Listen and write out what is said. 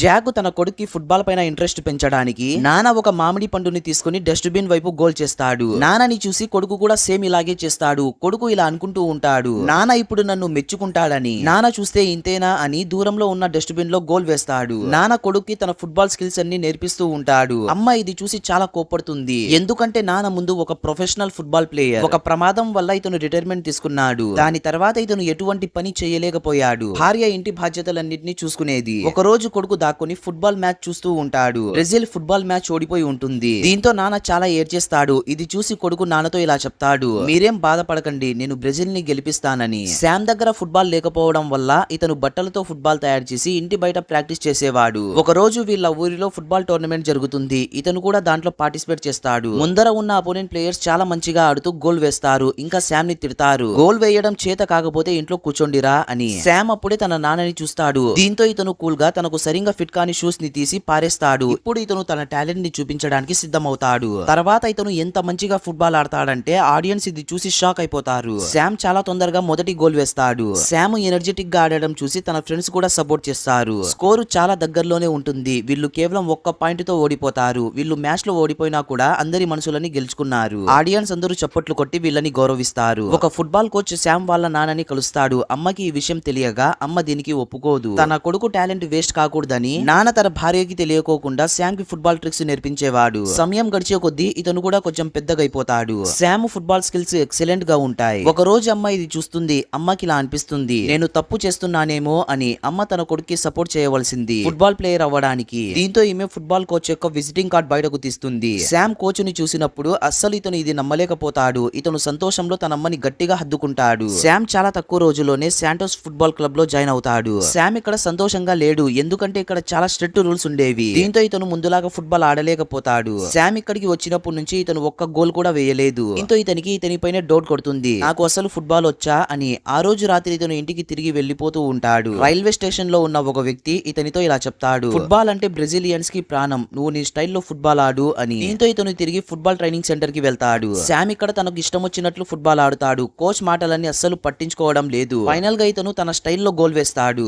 Jack తన కొడుక్కి football పైన ఇంట్రెస్ట్ పెంచడానికి నాన్న ఒక మామిడి పండుని తీసుకుని డస్ట్బిన్ వైపు గోల్ చేస్తాడు. నాన్నని చూసి కొడుకు కూడా సేమ్ ఇలాగే చేస్తాడు. కొడుకు ఇలా అనుకుంటూ ఉంటాడు, నాన్న ఇప్పుడు నన్ను మెచ్చుకుంటాడని. నాన్న చూస్తే ఇంతేనా అని దూరంలో ఉన్న డస్ట్బిన్ లో గోల్ వేస్తాడు. నాన్న కొడుక్కి తన ఫుట్బాల్ స్కిల్స్ అన్ని నేర్పిస్తూ ఉంటాడు. అమ్మ ఇది చూసి చాలా కోప్పడుతుంది, ఎందుకంటే నాన్న ముందు ఒక ప్రొఫెషనల్ ఫుట్బాల్ ప్లేయర్. ఒక ప్రమాదం వల్ల ఇతను రిటైర్మెంట్ తీసుకున్నాడు. దాని తర్వాత ఇతను ఎటువంటి పని చేయలేకపోయాడు. భార్య ఇంటి బాధ్యతలన్నింటినీ చూసుకునేది. ఒక రోజు కొడుకు దాక్కుని ఫుట్బాల్ మ్యాచ్ చూస్తూ ఉంటాడు. బ్రెజిల్ ఫుట్బాల్ మ్యాచ్ ఓడిపోయి ఉంటుంది. దీంతో నాన్న చాలా ఏడ్చేస్తాడు. ఇది చూసి కొడుకు నాన్నతో ఇలా చెప్తాడు, మీరేం బాధపడకండి, నేను బ్రెజిల్ ని గెలిపిస్తానని. శామ్ దగ్గర ఫుట్బాల్ లేకపోవడం వల్ల ఇతను బట్టలతో ఫుట్బాల్ తయారు చేసి ఇంటి బయట ప్రాక్టీస్ చేసేవాడు. ఒక రోజు వీళ్ళ ఊరిలో ఫుట్బాల్ టోర్నమెంట్ జరుగుతుంది. ఇతను కూడా దాంట్లో పార్టిసిపేట్ చేస్తాడు. ముందర ఉన్న అపోనెంట్ ప్లేయర్స్ చాలా మంచిగా ఆడుతూ గోల్ వేస్తారు. ఇంకా శామ్ ని తిడతారు, గోల్ వేయడం చేత కాకపోతే ఇంట్లో కూర్చోండిరా అని. శామ్ అప్పుడే తన నాన్నని చూస్తాడు. దీంతో ఇతను కూల్ గా తనకు సరిగ్గా ఫిట్ కాని షూస్ ని తీసి పారేస్తాడు. ఇప్పుడు ఇతను తన టాలెంట్ ని చూపించడానికి సిద్ధమవుతాడు. తర్వాత ఇతను ఎంత మంచిగా ఫుట్బాల్ ఆడతాడంటే ఆడియన్స్ ఇది చూసి షాక్ అయిపోతారు. శామ్ చాలా తొందరగా మొదటి గోల్ వేస్తాడు. శామ్ ఎనర్జెటిక్ గా ఆడడం చూసి తన ఫ్రెండ్స్ కూడా సపోర్ట్ చేస్తారు. స్కోరు చాలా దగ్గరలోనే ఉంటుంది. వీళ్ళు కేవలం ఒక్క పాయింట్ తో ఓడిపోతారు. వీళ్ళు మ్యాచ్ లో ఓడిపోయినా కూడా అందరి మనసులని గెలుచుకున్నారు. ఆడియన్స్ అందరూ చప్పట్లు కొట్టి వీళ్ళని గౌరవిస్తారు. ఒక ఫుట్బాల్ కోచ్ శామ్ వాళ్ళ నాన్నని కలుస్తాడు. అమ్మకి ఈ విషయం తెలియగా అమ్మ దీనికి ఒప్పుకోదు. తన కొడుకు టాలెంట్ వేస్ట్ కాకూడదని నాన్న తన భార్యకి తెలియకోకుండా శామ్ కి ఫుట్బాల్ ట్రిక్స్ నేర్పించేవాడు. సమయం గడిచే కొద్దీ ఇతను కూడా కొంచెం పెద్దగా అయిపోతాడు. శామ్ ఫుట్బాల్ స్కిల్స్ ఎక్సలెంట్ గా ఉంటాయి. ఒక రోజు అమ్మ ఇది చూస్తుంది. అమ్మకి ఇలా అనిపిస్తుంది, నేను తప్పు చేస్తున్నానేమో అని. అమ్మ తన కొడుక్కి సపోర్ట్ చేయవలసింది ఫుట్బాల్ ప్లేయర్ అవ్వడానికి. దీంతో ఈమె ఫుట్బాల్ కోచ్ యొక్క విజిటింగ్ కార్డ్ బయటకు తీస్తుంది. శామ్ కోచ్ ని చూసినప్పుడు అస్సలు ఇతను ఇది నమ్మలేకపోతాడు. ఇతను సంతోషంలో తన అమ్మని గట్టిగా హద్దుకుంటాడు. శామ్ చాలా తక్కువ రోజుల్లోనే శాంటోస్ ఫుట్బాల్ క్లబ్ లో జాయిన్ అవుతాడు. శామ్ ఇక్కడ సంతోషంగా లేడు, ఎందుకంటే ఇక్కడ చాలా స్ట్రిక్ట్ రూల్స్ ఉండేవి. దీంతో ఇతను ముందులాగా ఫుట్బాల్ ఆడలేకపోతాడు. శామ్ ఇక్కడికి వచ్చినప్పటి నుంచి ఇతను ఒక్క గోల్ కూడా వేయలేదు. దీంతో ఇతనిపైన డౌట్ కొడుతుంది, నాకు అసలు ఫుట్బాల్ వచ్చా అని. ఆ రోజు రాత్రి ఇతను ఇంటికి తిరిగి వెళ్లిపోతూ ఉంటాడు. రైల్వే స్టేషన్ లో ఉన్న ఒక వ్యక్తి ఇతనితో ఇలా చెప్తాడు, ఫుట్బాల్ అంటే బ్రెజిలియన్స్ కి ప్రాణం, నువ్వు నీ స్టైల్లో ఫుట్బాల్ ఆడు అని. దీంతో ఇతను తిరిగి ఫుట్బాల్ ట్రైనింగ్ సెంటర్ కి వెళ్తాడు. శామ్ ఇక్కడ తనకు ఇష్టం వచ్చినట్లు ఫుట్బాల్ ఆడుతాడు. కోచ్ మాటలన్నీ అస్సలు పట్టించుకోవడం లేదు. ఫైనల్ గా ఇతను తన స్టైల్లో గోల్ వేస్తాడు.